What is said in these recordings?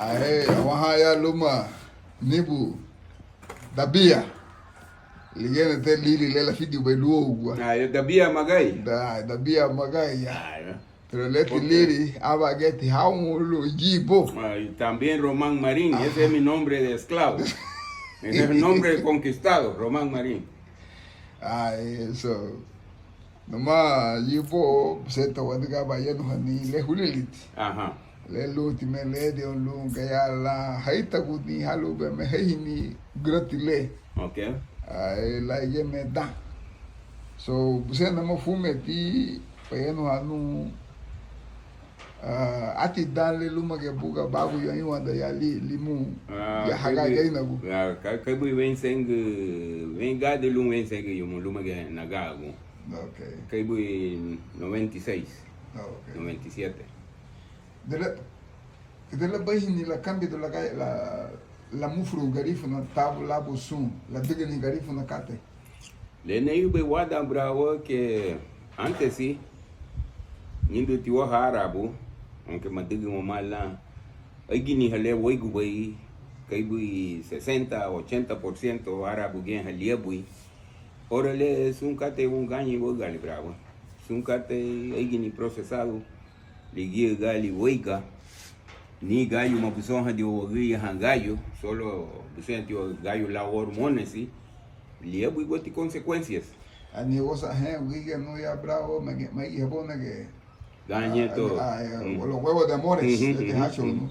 Ahe, wahaya luma nibu dabia. Ligene te lili lela fidi beluogwa. Dabia magai. Dabia magai ya. Pero leti lili aba geti haumulo jibo. También Román Marín, ese es mi nombre de esclavo. Ese es el nombre de conquistado, Román Marín. Eso. Nomás jibo seto wadiga bayano hani le huliliti. Ajá. Le l'ultime le de un lung kaya la haita gudi halu be me hini gratile. Okay. La yeme da. So você não fume ti payano anu ati dan le luma ke buga bagu yo wanda ya limu ya haga gaina bu. Kai bui ven seng ven ga de lum ven seng yo luma ke nagago. Okay. Kai bui 96. Okay. 97. De la bahini la cambio de la mufru garifu na tabu la busum la digani garifu na kate. Le nei be wada bravo que antes sí nindo tiwa harabu aunque madigi mo mala ay gini hale way gubay kay bui 60-80% harabu gen halia bui orale es un kate un ganyi wo gali bravo es un kate ay gini procesado ligi gali weiga ni gallo mabusonja de ogi hangallo solo busenti gallo la hormonas sí lia bui goti consecuencias Ani goza wiga no ya bravo me jabona que dañe todo los huevos de amores de hacho no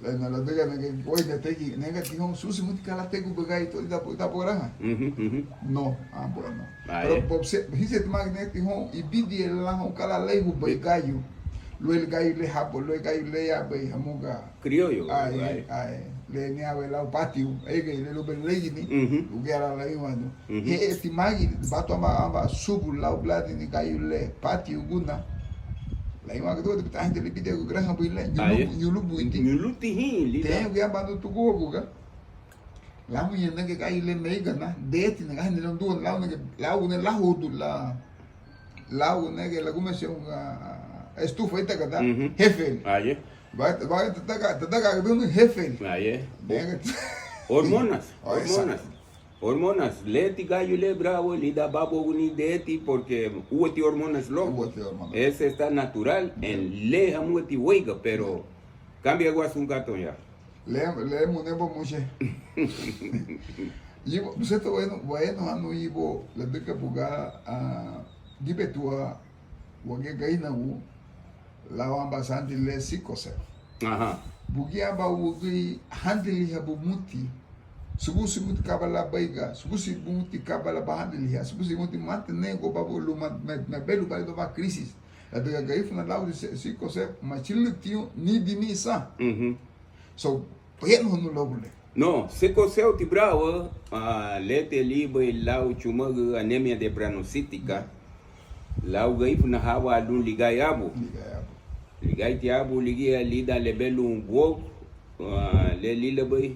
la diga que hoy de teki nega que son susi muito cala tegu begai todo da porra no bueno pero popse hice magnet hon e bidi la hon cala lei bu begaio lo el gallo le hapo lo el gallo le ya be hamuga criollo le ni ave la patio que le lo ben lei ni o que era lá iwando e este magi bato amba subu la o blad ni gallo le patio guna la iwa que todo tá gente le pide o granja buile nyuluti hin lida tem o que amba no tugo buga la mu yenda que gallo le meiga na dete na gana não do lá la rodo la que la comisión estufa ita kada jefe aye vai tataga dando jefe aye hormonas leti gallo le bravo lida babo uni deti porque uoti hormonas loco ese está natural en le hamueti huega pero cambia guas un gato ya le munembo muche y você tá bueno anu ibo la beca buga dibetua wage gaina u la wamba santi le sikose aha bugia ba wugi handili habu muti subusi muti kabala baiga subusi muti kabala bahandili ha subusi muti mantene go babu luma me belu ba do ba crisis la de gaifuna la u sikose machili tio ni dimisa so peno no logule no sikose o tibrao lete libe la u chuma anemia de pranocítica la u gaifuna hawa lun ligayabu ligai tiabu ligia lida lebelu wog le lila bay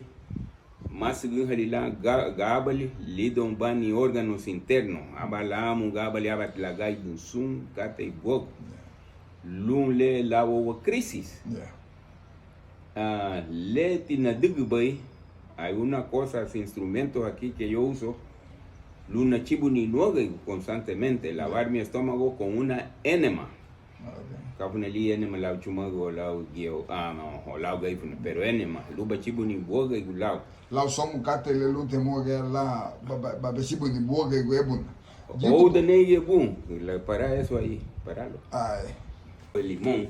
masigu halila gabali lidon bani órganos internos abalamu gabali abatlagai dunsum kate wog lun le lawo crisis le tina digubay hay una cosa instrumentos aquí que yo uso luna chibuni nueve constantemente lavar mi estómago con una enema kafuneli enema la chumago la gio no la gaifuna pero enema luba chibuni boga gulau la somu kate le lunte moga la ba chibuni boga guebun o de neye bun para eso ahí paralo el limón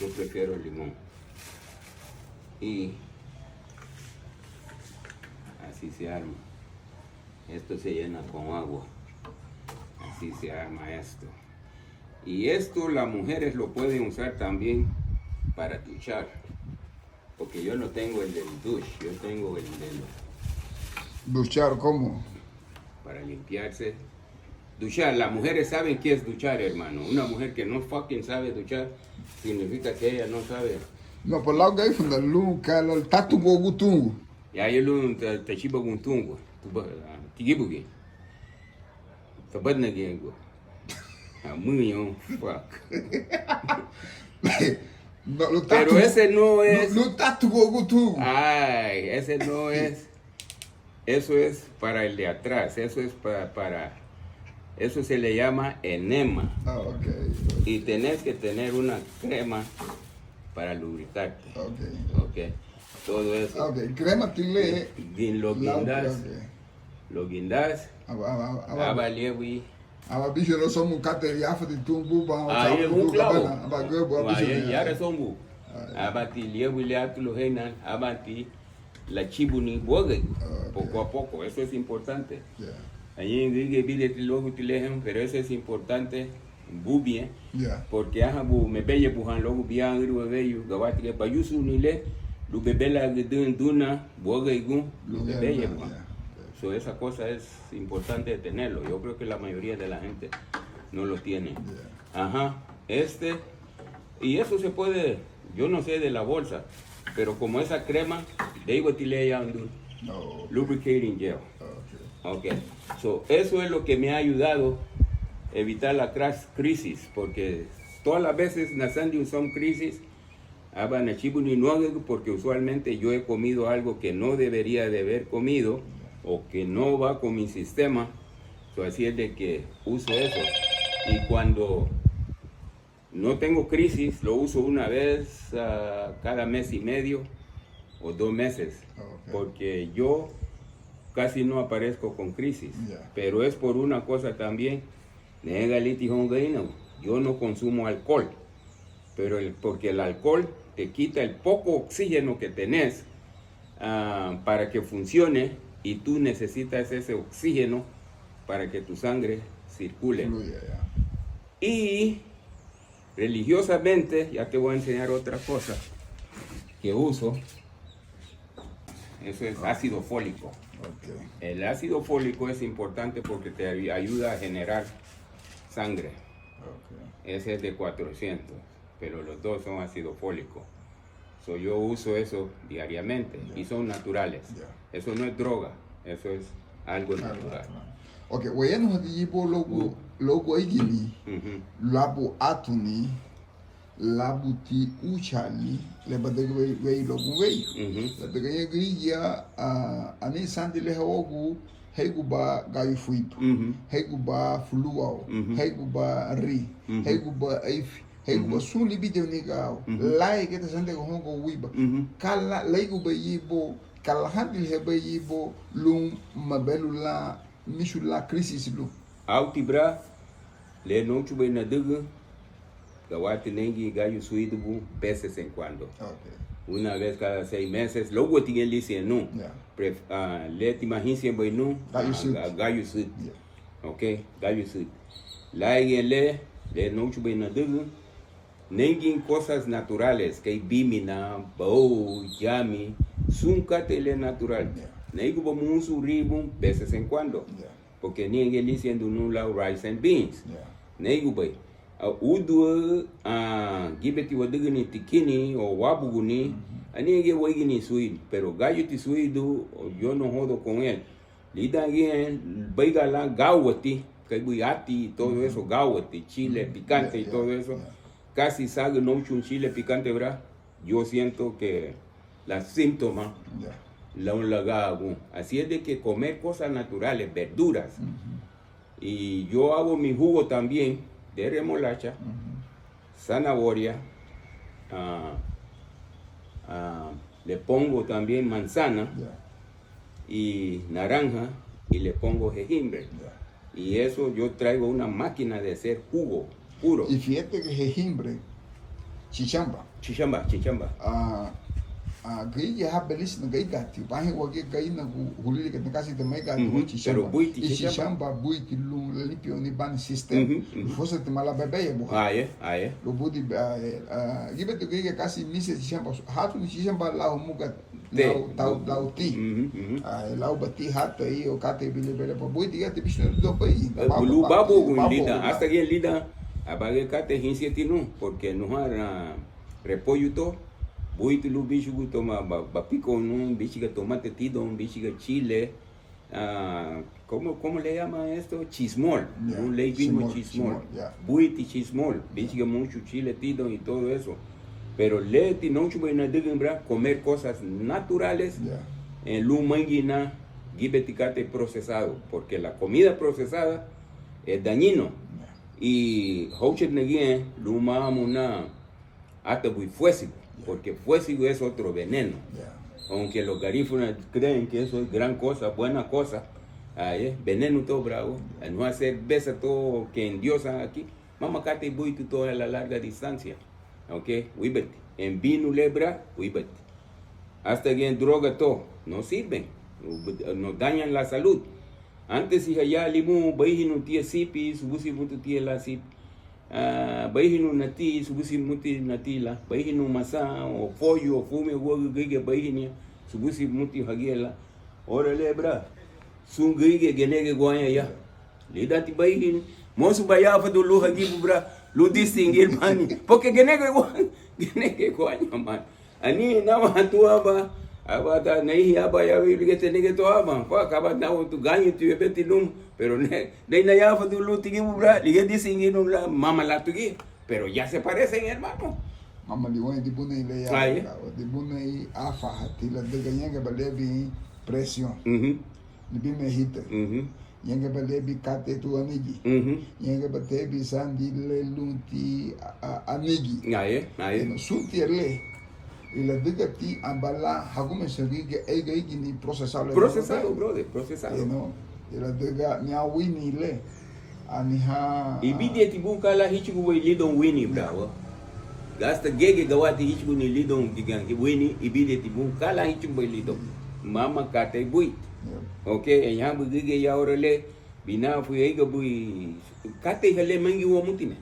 yo prefiero el limón y así se arma esto se llena con agua así se arma esto. Y esto las mujeres lo pueden usar también para duchar. Porque yo no tengo el del douche, yo tengo el del... ¿Duchar cómo? Para limpiarse. Duchar, las mujeres saben qué es duchar, hermano. Una mujer que no fucking sabe duchar, significa que ella no sabe. No, por la gay funda luca el tatu gogutungu. Ya yo lo te chiba guntungu. Tigibugi. Tabadna gengo. Muy fuck. No, pero ese no es. No está tu. Ay, ese no es. Eso es para el de atrás. Eso es para eso se le llama enema. Ah, ok. Y tenés que tener una crema para lubricarte. Ok. Todo eso. Ok, crema tile. Lo guindas. Lo guindas. Abaliewi. Bicho no somos cate de afa de tumbu ba. Ahí es un clavo. Ahí ya resombu. Abati liewi leatu lo heinan. Abati la chibuni bogue. Poco a poco. Eso es importante. Ahí en bile luego utilejan, pero eso es importante. Bubie. Porque me belle buhan luego bien iru bello. Gawati que payusu nile. Lu bebela de duna bogue igu. Lu belle buhan. So, esa cosa es importante tenerlo. Yo creo que la mayoría de la gente no lo tiene. Ajá. Y eso se puede, yo no sé de la bolsa, pero como esa crema, de igual lubricating gel. Okay. So, eso es lo que me ha ayudado a evitar la crisis, porque todas las veces nasando son crisis, porque usualmente yo he comido algo que no debería de haber comido, o que no va con mi sistema, así es de que uso eso. Y cuando no tengo crisis, lo uso una vez cada mes y medio o 2 meses, porque yo casi no aparezco con crisis, pero es por una cosa también, yo no consumo alcohol, pero porque el alcohol te quita el poco oxígeno que tenés para que funcione, y tú necesitas ese oxígeno para que tu sangre circule. Y religiosamente, ya te voy a enseñar otra cosa que uso. Eso es ácido fólico. El ácido fólico es importante porque te ayuda a generar sangre. Ese es de 400, pero los dos son ácido fólico. Yo uso eso diariamente y son naturales. Eso no es droga, eso es algo natural. Ok, bueno, digo logo igini, labo atuni, labo ti uchani, le badego wei logo wei. Le bagay griya ani sandi le hawogu hegu ba gayu fuito, hegu ba fluao, hegu ba ri, hegu ba aifi. Hegu sun libi de unigal, lai que te sente com hongo wiba, kala leigo bayibo, kala handil he bayibo, lum mabelula, mishula crisis lu. Autibra, le não chube na dugu, gawati nengi gayu suidubu, veces en cuando. Una vez cada 6 meses, luego tiene lice no. Le te imaginas bem no, gayu suid. Ok, gayu suid. Lai le não chube na dugu. Nenguin cosas naturales que bimina, bao, yami, suncatele natural. Nengu bomunsu ribum veces en cuando. Porque ninguém diciendo nula rice and beans. Nengu bay. Udu gibeti wadugini tikini o wabuguni, ninguém wagini suid, pero gallo ti suido, yo no jodo con él. Lida bien, baiga la gawati, kaibuyati y todo eso, gawati, chile, picante y todo eso. Casi salgo no un chile picante, ¿verdad? Yo siento que las síntomas la hago. Así es de que comer cosas naturales, verduras. Y yo hago mi jugo también de remolacha, zanahoria, le pongo también manzana y naranja y le pongo jengibre. Y eso yo traigo una máquina de hacer jugo puro. Y fíjate que jengibre, chichamba. Gay ya belis na gay gati, pahe wage gay na hulili que casi te mega chichamba. Y chichamba buiti lu lipio ni ban system. Fosse te mala bebe ya buha. Aye. Lo budi gibet gay casi mise chichamba. Hatu ni chichamba la muga lau ti. Lau bati hata aí o kate bile bele pa buiti gati bicho do pai. Bulu babu lida, hasta que lida abague kate hinsieti no, porque no har repollo to. Buiti lu bicho toma bapico no, bichiga tomate tidon, bichiga chile, ¿cómo le llama esto? Chismol, un chismol. Buiti chismol, bichiga mucho chile tidon y todo eso. Pero leti no chuba na digan bra comer cosas naturales en lu mangina gibeticate procesado, porque la comida procesada es dañino. Y hoche negien lu mamuna hasta muy fuésico, porque fuésico es otro veneno. Aunque los garífunas creen que eso es gran cosa, buena cosa, veneno todo bravo, no hacer besa todo que endiosan aquí, mamá cate buitu todo a la larga distancia, ok, wibeti, en vino lebra, wibeti, hasta que en droga todo, no sirven, nos dañan la salud. Antes si allá limu baihinu tia sipi, subusi mutu tia la sip, baihinu nati, subusi muti natila, baihinu masa, o pollo, o fume, o gige baihinia, subusi muti hagiela, ora lebra, sun gige genege guanya ya, lidati baihin, mosu bayafa do lu hagibu bra, lu distinguir mani, porque genege guanya man, ani nama hatua ba, abata nahi aba ya ligete nege to aba fa kaba na tu ganho tu beti lum pero dei na ya fa du lu tigi bra lige disingin la mama la tugi pero ya se parecen hermano mama liwan di bunai le ya di bunai afa hati la de ganha que balebi pressão libi me hita yenge balebi kate tu amigi yenge balebi sandi le lunti amigi aye no sutierle y la diga ti ambala hagume segi que ega igini procesado brother procesado no y la diga ni a wini le aniha e bide ti buka la hichigu we lidon wini bravo gasta gege gawati hichigu ni lidon digan ki wini e bide ti buka la hichigu we lidon mama kate bui okay en ya bu gege ya orele bina fu ega bui kate hale mangi wo mutime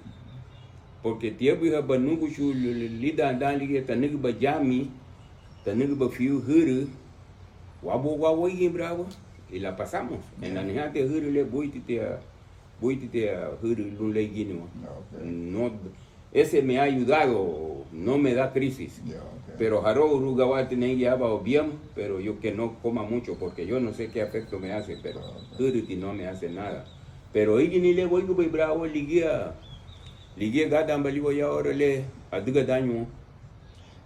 porque tiempo ya banungu shu lida ndali tanig ba jami tanig ba fiu huru wabo y bravo y la pasamos en la niñate huru le buitite huru lunle gini no ese me ha ayudado no me da crisis pero haro rugawati nengi aba bien pero yo que no coma mucho porque yo no sé qué efecto me hace pero huru no me hace nada pero igini le voy bravo ligia ligue gada mbaliwo ya orele adiga danyo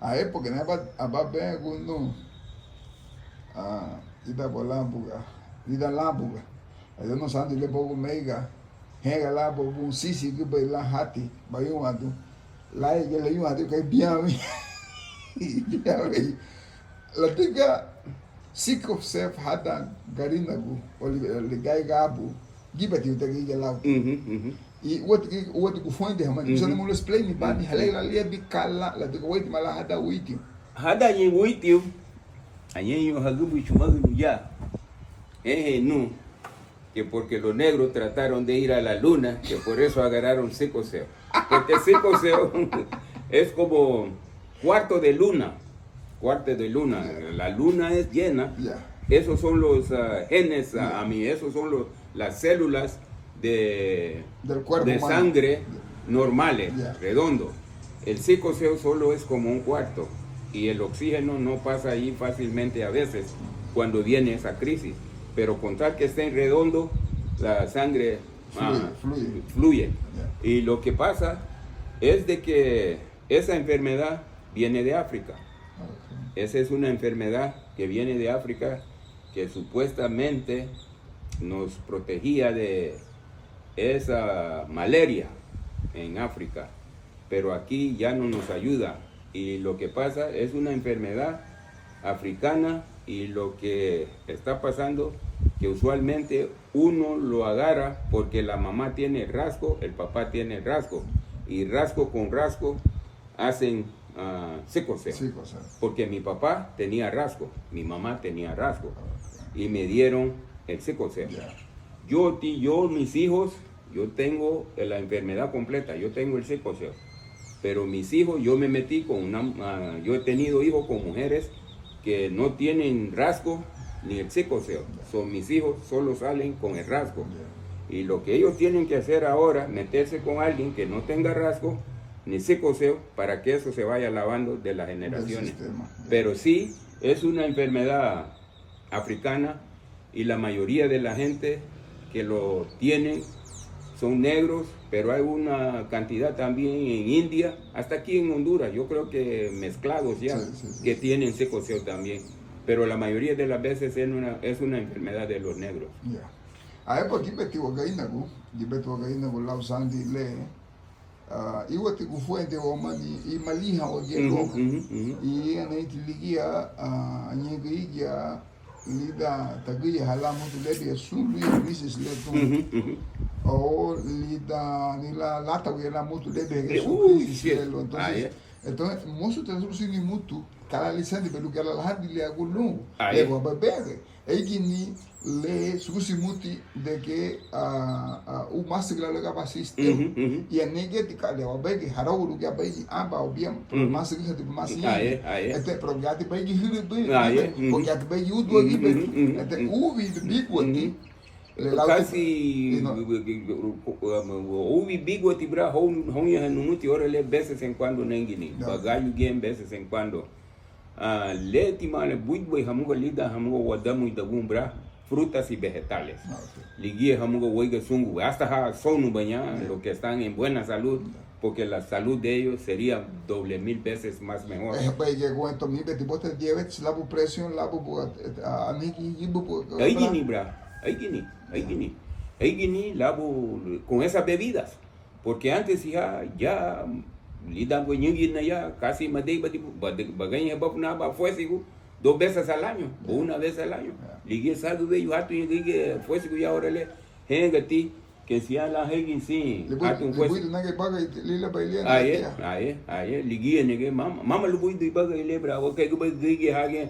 a porque na aba bem gundo ida bolambuga ida lambuga eu não sando le bogo meiga rega lá bogo sisi que vai lá hati vai um ado lá ele le um ado que bien la diga siko sef hada garina gu le gai gabu gibati utagi lá e o outro foi de mano já não explain me bani halai ali bikala la de wait mala hada yin witio ayen yo hagubu chumagu ya no que porque los negros trataron de ir a la luna que por eso agarraron psicoseo porque psicoseo es como cuarto de luna la luna es llena esos son los genes a mí esos son las células del cuerpo de sangre normales, redondo. El psicoseo solo es como un cuarto y el oxígeno no pasa ahí fácilmente a veces cuando viene esa crisis, pero con tal que esté en redondo, la sangre fluye. Y lo que pasa es de que esa enfermedad viene de África. Esa es una enfermedad que viene de África que supuestamente nos protegía de esa malaria en África, pero aquí ya no nos ayuda y lo que pasa es una enfermedad africana y lo que está pasando que usualmente uno lo agarra porque la mamá tiene rasgo, el papá tiene rasgo y rasgo con rasgo hacen psicoseo porque mi papá tenía rasgo, mi mamá tenía rasgo y me dieron el psicoseo. Yo, mis hijos, yo tengo la enfermedad completa, yo tengo el psicoseo. Pero mis hijos, yo me metí con yo he tenido hijos con mujeres que no tienen rasgo ni el psicoseo. Son mis hijos solo salen con el rasgo. Y lo que ellos tienen que hacer ahora, meterse con alguien que no tenga rasgo ni psicoseo para que eso se vaya lavando de las generaciones. Pero sí, es una enfermedad africana y la mayoría de la gente que lo tienen son negros, pero hay una cantidad también en India, hasta aquí en Honduras, yo creo que mezclados ya, que tienen secoceo también. Pero la mayoría de las veces es una enfermedad de los negros. Yeah. Aí porque betiwa gainagu, betiwa gainagu lau sandi le, iwati kufuente o mani I maliha o gelo, I anaiti ligia anyega lida tagia halamu tu lebi sulu I crisis le tu. O lida nila lata o la mutu lebi crisis le. Entonces, muitos translucini mutu kala lisandi pelo que ela hadi le agulungu, leva babere. Egini le susi muti de que o masigla le capaciste e a negativa le babege harawu que abegi amba o bien masigla de masigla. Até prograti begi hilu porque at begi udo gibi até uvi de bigoti casi uvi bigoti bra honya numuti ora le veces en cuando nengini bagayu game veces en cuando leti male buibui hamuga lida hamuga wadamu idagumbra frutas y vegetales ligie hamuga wega sungu hasta ha sonu baña lo que están en buena salud porque la salud de ellos sería 1000 veces más mejor. Pues llegó en mi tipo te diabetes labu presión labu aniki yibu aigini bra aigini labu con esas bebidas porque antes ya lidam con na ya casi madei baganya bapna ba fuesigo 2 veces al año o una vez al año ligue saldo de yo hatu ligue fuesigo ya ahora le hengati que si ala hegin si hatu fuesigo na que paga lila bailia aye ligue nege mama lu buidu baga ile bravo que gige hage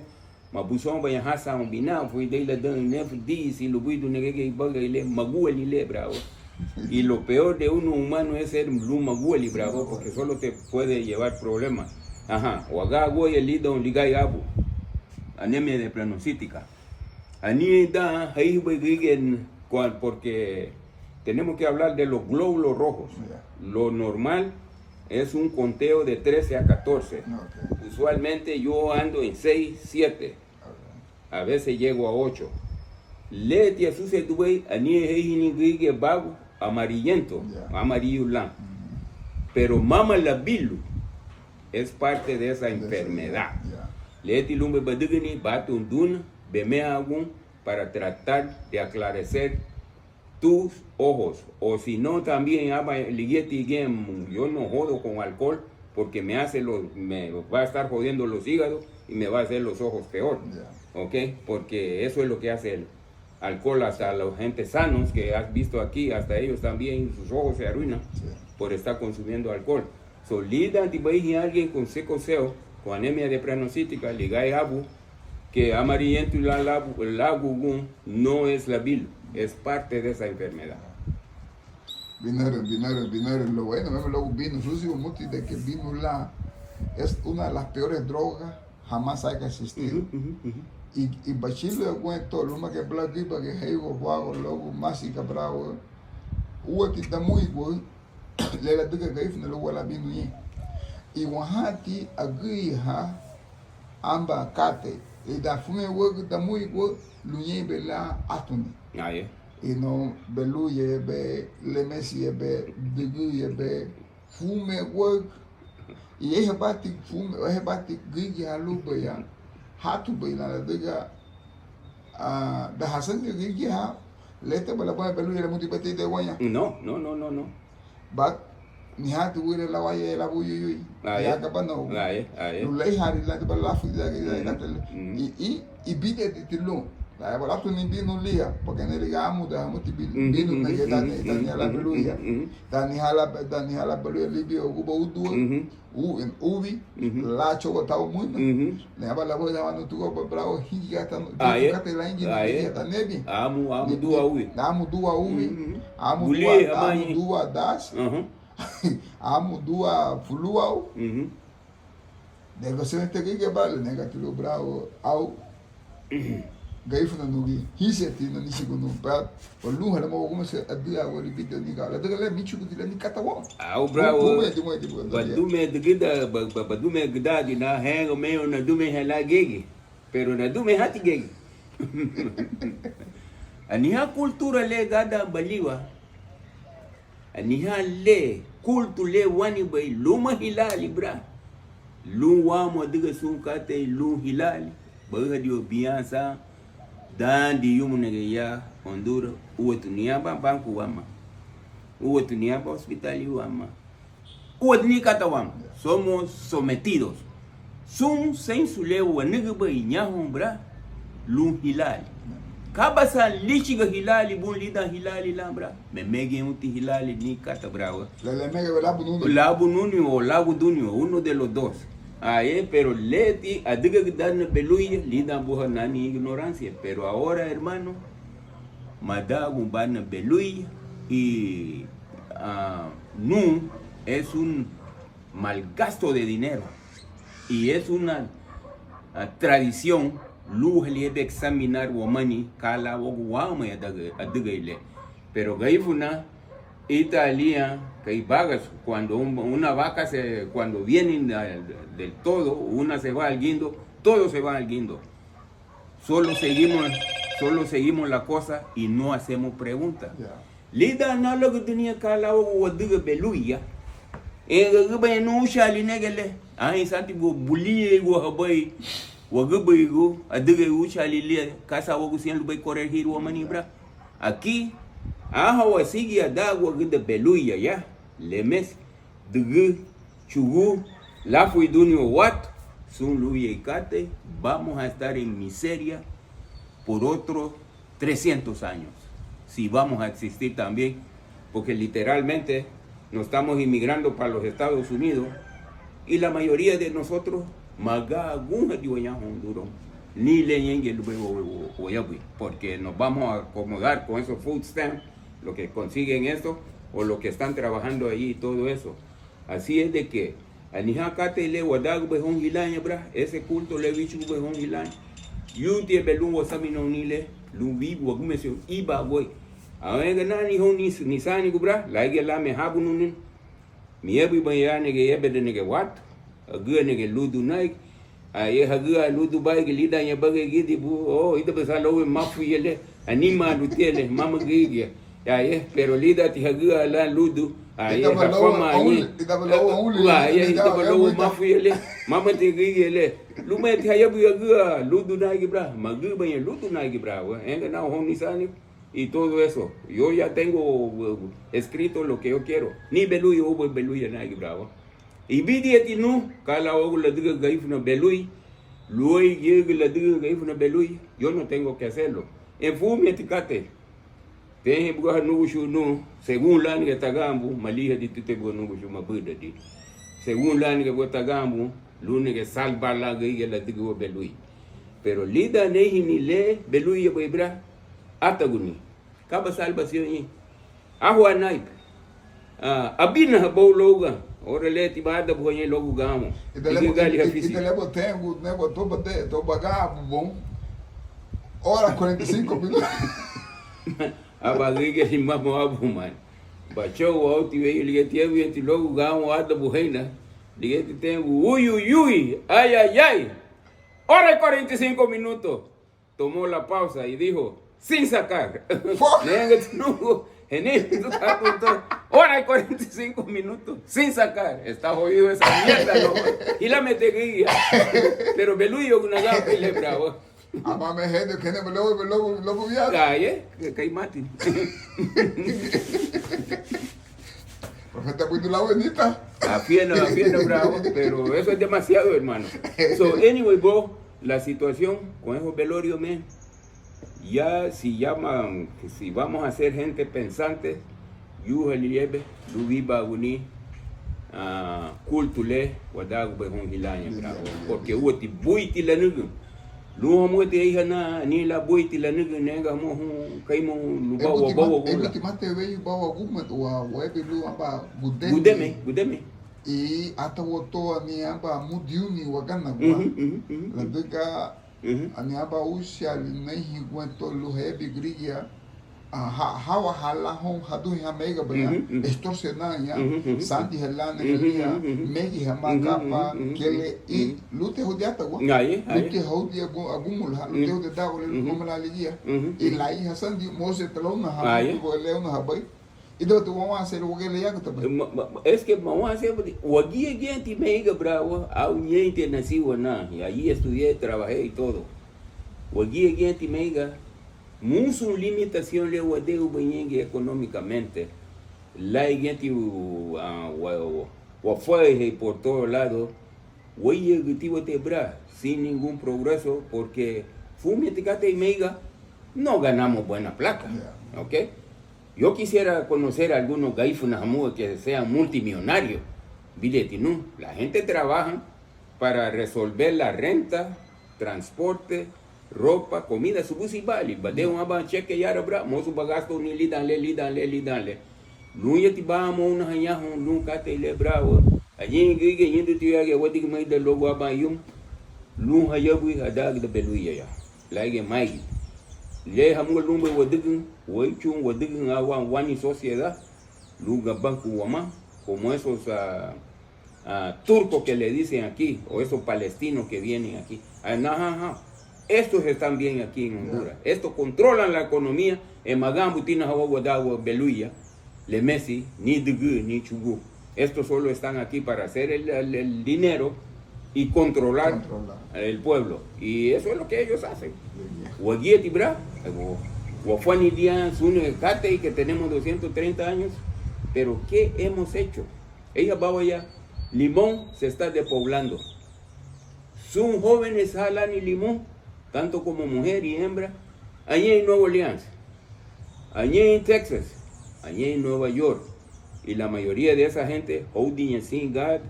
mabuson ba hasa un bina foi de la dan nef si lu buidu nege baga ile maguel ile bravo. Y lo peor de uno humano es ser lumagueli bravo porque solo te puede llevar problemas. Ajá, o haga goy el lido ligay abu. Anemia de planocítica. Ani da ahí porque tenemos que hablar de los glóbulos rojos. Lo normal es un conteo de 13 a 14. Usualmente yo ando en 6, 7. A veces llego a 8. Leti asuse duwe ani hini gige babu amarillento, amarillo blanco. Pero mama la bilu es parte de esa enfermedad. Leti lumbe badigini batundun bemeagun para tratar de aclarecer tus ojos. O si no también yo no jodo con alcohol porque me va a estar jodiendo los hígados y me va a hacer los ojos peor. ¿Ok? Porque eso es lo que hace el alcohol hasta los gente sanos que has visto aquí, hasta ellos también sus ojos se arruinan por estar consumiendo alcohol. Solida antibaiji alguien con secoceo, con anemia de pranocítica, ligay abu, que amarillento y la gugun no es la bil, es parte de esa enfermedad. Binario, lo bueno, luego vino, sucio mucho de que vino es una de las peores drogas jamás haya existido. Y bachilo de cuento, lo más que platico para que heigo juego luego más y cabrao, uatita muy bueno, le la tuve que ir no lo la vino y wahati aguija amba kate y da fume hueco está muy bueno, luñe bela atuni. Y no beluye be lemesi be diguye be fume hueco y ese bati fume ese bati guija lupa ya. Hatu baina la diga da hasan de gigi ha lete bala ba belu ya muti pati de wanya no but ni hatu wile la waya la buyu ya ka bano lu lay hari la de bala fu da ga i bide de tilon la bala tu ni binu lia porque ne liga amu da muti binu na ga ni la belu ya da ni hala belu libio ubo udu uvi la chogo tau muito ne abala boa da no tugo bravo higa ta no kate la ingi ta nebi amu dua uvi amu dua das amu dua fuluau negociante que vale negativo bravo au gaifuna nugi hiseti no nisigo no pra o luha na mo como se adia o libito ni gala daga le michu ko dilani katawo au bravo badume gida na hengo meio na dume hela gege pero na dume hati gege ani ha cultura le gada baliwa aniha le kultu le wani bay luma hilali bra lu wamo diga sun kate lu hilali ba dio biansa dan di yumunege ya Honduras uwetunia ba banku wama uwetunia ba hospitali wama uwetni kata wama somos sometidos sun sensule waniga bay nyahon bra lu hilali kabasa lichiga hilali bun lida hilali lambra me mege uti hilali ni kata brava le mege labu nuni o labu dunio uno de los dos pero leti adiga dan beluya lida buha nani ignorancia pero ahora hermano madagu ban beluya y nu es un malgasto de dinero y es una tradición lu debe examinar womani kala wama ya adiga ile pero gaifuna Italia que vagas cuando una vaca cuando vienen del todo una se va al guindo todo se va al guindo solo seguimos la cosa y no hacemos preguntas lida na lo que tenía kala wadiga beluya gaba no shali negele ai santi go bulie go habai wagabigo adiga ushalilia kasa wagu sian lubai corregir wamani bra aquí wasigi adagua gida beluya ya lemes dugu chugu lafu idunio wat sun luye ikate vamos a estar en miseria por otros 300 años si vamos a existir también porque literalmente nos estamos inmigrando para los Estados Unidos y la mayoría de nosotros maga gunja diwaña Honduras ni le yengue porque nos vamos a acomodar con esos food stamps lo que consiguen esto o lo que están trabajando allí y todo eso así es de que anijacate le guadago behon hilaña bra ese culto le bichu behon hilaña yuti belun wasamino nile lubi wagumesio iba boy awenga nani hon ni sani gubra laige la me habununin miebi bayane ge yebede ne ge wat agua nege ludu naik aye hagua ludu bai gelida nya bage gidi bu ida besalo mafu yele anima lutele mama gigia aye pero lida ti hagua la ludu aye hakoma aye ida balo mafu yele mama ti gigele lume ti hayabu hagua ludu naik bra magu banya ludu naik bra enga na honi sani y todo eso yo ya tengo escrito lo que yo quiero ni beluyo o beluya naik bravo y vidieti nu kala ogu la diga gaifuna belui luoi yeg la diga gaifuna belui yo no tengo que hacerlo en fumi etikate te buga nu shu nu según la ni tagambu maliha di tute go nu shu mabuda di según la ni go tagambu lune que salva la gege la diga belui pero lida nehi ni le belui bo ibra ataguni kaba salvación yi ahwa naip abina habologa ora leti bada bonye logo gamo itele botengo né botou bagabo bom hora 45 minutos abagiga himamo abu man bacho auti ve ligeti eventi logo gamo ada buheina ligeti tengo uy ay hora 45 minutos tomó la pausa y dijo sin sacar nenga tunugo en esto está punto hora y 45 minutos sin sacar está jodido esa mierda no y la mete guía pero beluyo una gapa y le bravo ama me gente que no lo viaja calle que mati profeta pues la bonita afiena bravo pero eso es demasiado hermano so anyway bro la situación con esos velorios ya si vamos a ser gente pensante yuha liebe lubiba uni kultule wadagu behon hilanya bravo porque uti buiti la nugu lu mo te ihana ni la buiti la nugu nenga mo kaimo luba wa bawa gula timate ve bawa guma wa webe lu amba budeme y hasta woto ni amba mudiuni wagana gua la dega ani aba usha nehi guento luhebi grigia hawa hala hon hadu hamega baya extorsionanya santi helana elia megi hamaka kele y lute hodiata gua lute hodia agumul lute hodia gole gumala ligia y la hija sandi mose telona hamu leona habai Y tú vamos a hacer lo que le hago también. Es que vamos a hacer, o aquí gente me diga bravo, a un gente nacido na, y allí estudié, trabajé y todo. O aquí gente me diga, mucha limitación le wadeu banyengue económicamente. La gente o fue por todos lados, oye que te bra sin ningún progreso porque fumiaticate y meiga no ganamos buena plata, ¿ok? Yo quisiera conocer a algunos gaifunamu que sean multimillonarios. Bileti, no. La gente trabaja para resolver la renta, transporte, ropa, comida, su bus y bali. Bade un aban cheque yara bra, mosu bagasto ni lidanle. Lunya ti ba mo una hanya hon nunca te le bravo. Allí gige yendo ti ya wadi mai da logo aban yum. Lun hayabu hadag da beluya ya. Lage mai. Le hamu lumbe wadigin, waichun wadigin awan wani sociedad, luga banco wama, como esos turcos que le dicen aquí, o esos palestinos que vienen aquí. Estos están bien aquí en Honduras. Estos controlan la economía. En Magambo tiene agua de agua beluya, le Messi, ni Dugu, ni Chugú. Estos solo están aquí para hacer el dinero y controlar el pueblo. Y eso es lo que ellos hacen. Wagieti bra, Wafuani Díaz, Kate, que tenemos 230 años, pero ¿qué hemos hecho? Ella va allá, Limón se está despoblando. Son jóvenes jalan y Limón, tanto como mujer y hembra, allí en Nueva Orleans, allí en Texas, allí en Nueva York, y la mayoría de esa gente, holding sin God,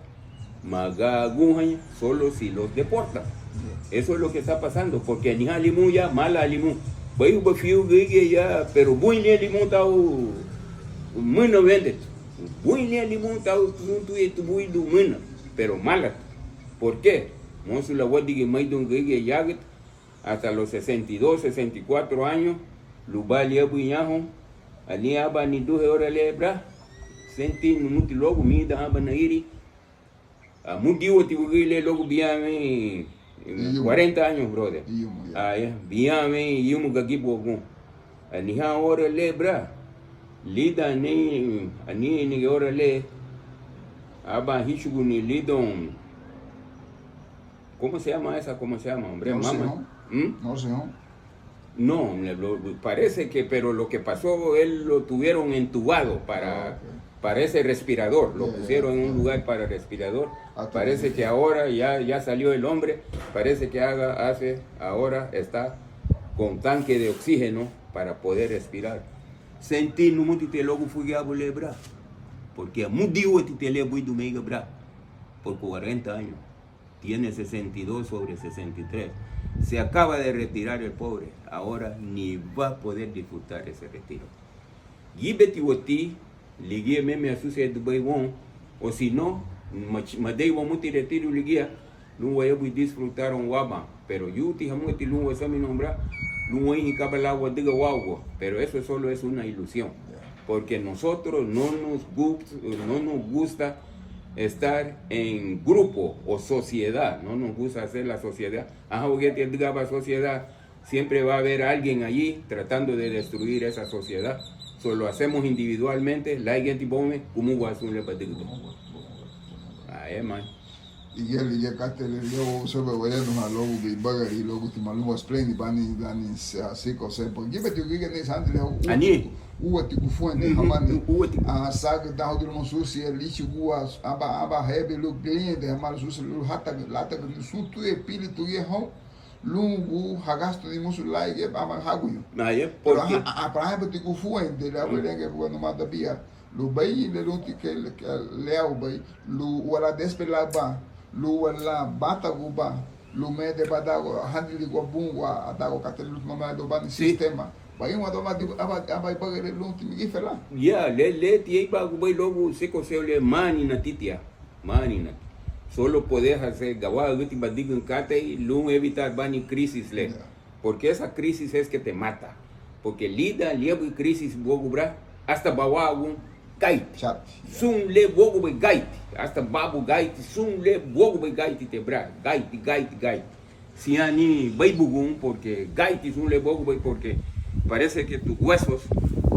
Magagunya, solo si los deportan. Eso es lo que está pasando, porque ni a limón ya, mala a limón. Voy a fiu ya, pero muy bien limón está muy no vende. Muy bien limón está muy lumina, pero mala. ¿Por qué? Monsu la wadi que mai don yaget hasta los 62, 64 años, lubali abu yaho, ali aba ni duhe ora lebra, senti nuti logo mi da aba nairi. Mudiwo tibugile logo biame 40 años, brother. Biame yumu gagibo gun. Ani ha ora le bra. Lida ni ora le. Aba hishugu ni lidon. ¿Cómo se llama esa? ¿Cómo se llama, hombre? No sé. No, parece que, pero lo que pasó, él lo tuvieron entubado para ese respirador, lo pusieron en un lugar para respirador. Parece que ahora ya salió el hombre, parece que ahora está con tanque de oxígeno para poder respirar. Sentí no muti te logo fui a lebra, porque a mudiu te le voy do mega bra por 40 años. Tiene 62 sobre 63. Se acaba de retirar el pobre, ahora ni va a poder disfrutar ese retiro. Gibeti woti ligia meme asusia Dubai won, o si no, madei wa muti retiro ligia, no voy a disfrutar un waba, pero yuti hamuti lu wa sami nombra, lu wa hi kabala wa diga wawo, pero eso solo es una ilusión, porque nosotros no nos gusta estar en grupo o sociedad, no nos gusta hacer la sociedad. Sociedad, siempre va a haber alguien allí tratando de destruir esa sociedad. Solo hacemos individualmente, la gente bome, como guasun le patigdo. Man. Y él ya cate le dio sobre bueno a logo de baga y logo te malumo explain bani así cosa porque me digo que nesse ande ani o te kufuende hamani a saga da rodo no susi ali chegua aba rebe lo cliente hamar susi lo lata no sutu e pili tu e hom lungu hagasto de musu lai e aba haguyo porque a praia te kufuende la que quando manda bia lo bai le lo que leo bai lo wala despela ba lu wala bata guba lu me de badago handili go bungwa adago katelu mama do ban sistema bai uma do aba bagere lu timi gifela le tie ba go bai logo se le mani na titia mani na solo puedes hacer gawado guti badigo kate lu evitar bani crisis le porque esa crisis es que te mata porque lida liebu crisis bogo bra hasta bawagun Gait, sun le bogo be gait, hasta babu gait, sun le bogo be gait te bra, gait. Si ani baibugum porque gait sun le bogo be porque parece que tus huesos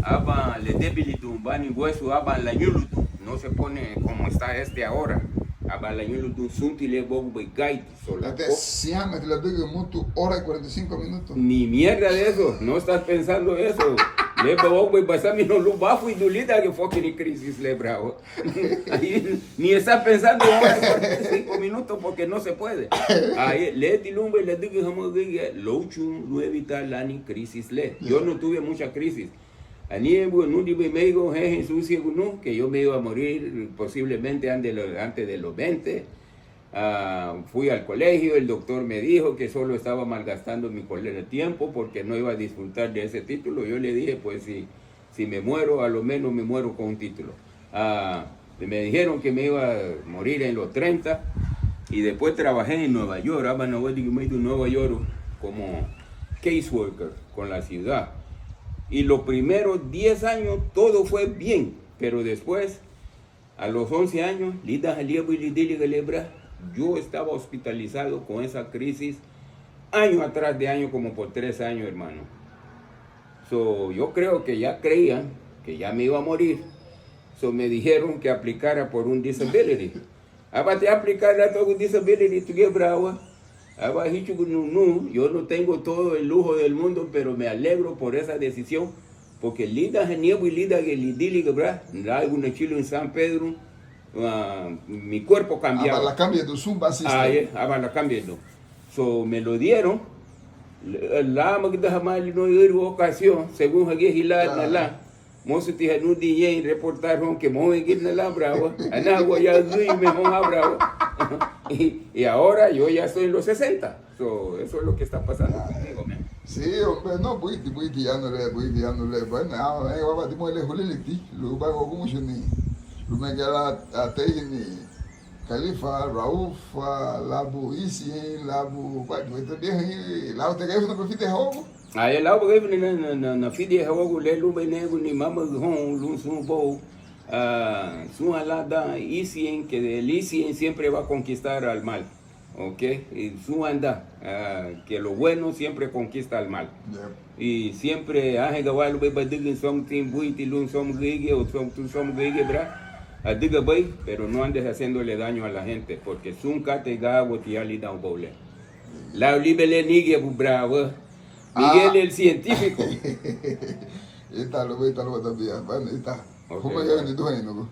aba le debilitum, bani hueso, aba la yulutum, no se pone como está ahora. Aba la yulutum, suntile bobo gait, sola. Até siame, te la digo, mucho, hora y 45 minutos. Ni mierda de eso, no estás pensando eso. Le bobo basami no lo bajo y dulida que fue que crisis le bravo. Ni estás pensando hora y 45 minutos porque no se puede. Ahí le tilumbe le digo como que lo chun lo evita la ni crisis le. Yo no tuve mucha crisis. Aniebo no dibe me digo Jesús no que yo me iba a morir posiblemente antes de los 20. Fui al colegio, el doctor me dijo que solo estaba malgastando mi tiempo porque no iba a disfrutar de ese título. Yo le dije, pues si me muero, a lo menos me muero con un título. Me dijeron que me iba a morir en los 30 y después trabajé en Nueva York, Nueva York como caseworker con la ciudad. Y los primeros 10 años todo fue bien, pero después, a los 11 años, yo estaba hospitalizado con esa crisis año atrás de año, como por 3 años, hermano. Yo creo que ya creían que ya me iba a morir. Me dijeron que aplicara por un disability. Abate aplicar a todo un disability, tú qué bravo. Yo no tengo todo el lujo del mundo, pero me alegro por esa decisión, porque lida genial y lida que lidili que bra, la alguna chilo en San Pedro, mi cuerpo cambiaba. La cambia tu zumba la cambia tu. Me lo dieron. La magda jamás no hubo ocasión, según aquí Hilal la. Mozo te no dije reportaron que mo en la bravo, anagua ya me bravo. Y ahora yo ya estoy en los 60. Eso es lo que está pasando conmigo, man. Sí, hombre, no, voy tirándole. Bueno, ahora vamos a le juliliti, lo bago como yo ni. Lo me queda a teji ni Khalifa, Rauf, Labu Isi, Labu, bueno, esto bien, la otra que no profite jogo. Aí lá o governo na fide jogo le lube nego ni mama hon lun sun bo sun alada Isien que el Isien siempre va a conquistar al mal, ¿ok? Y su anda que lo bueno siempre conquista al mal. Y siempre haje gawal be badigin som tim buiti lun som gege o som gege bra adiga bay, pero no andes haciéndole daño a la gente porque sun kate gawo ti ali da bole. La libele nigue bu bravo. Miguel el científico. Esta lo también. Bueno, esta. ¿Cómo ya ni tú ahí, no?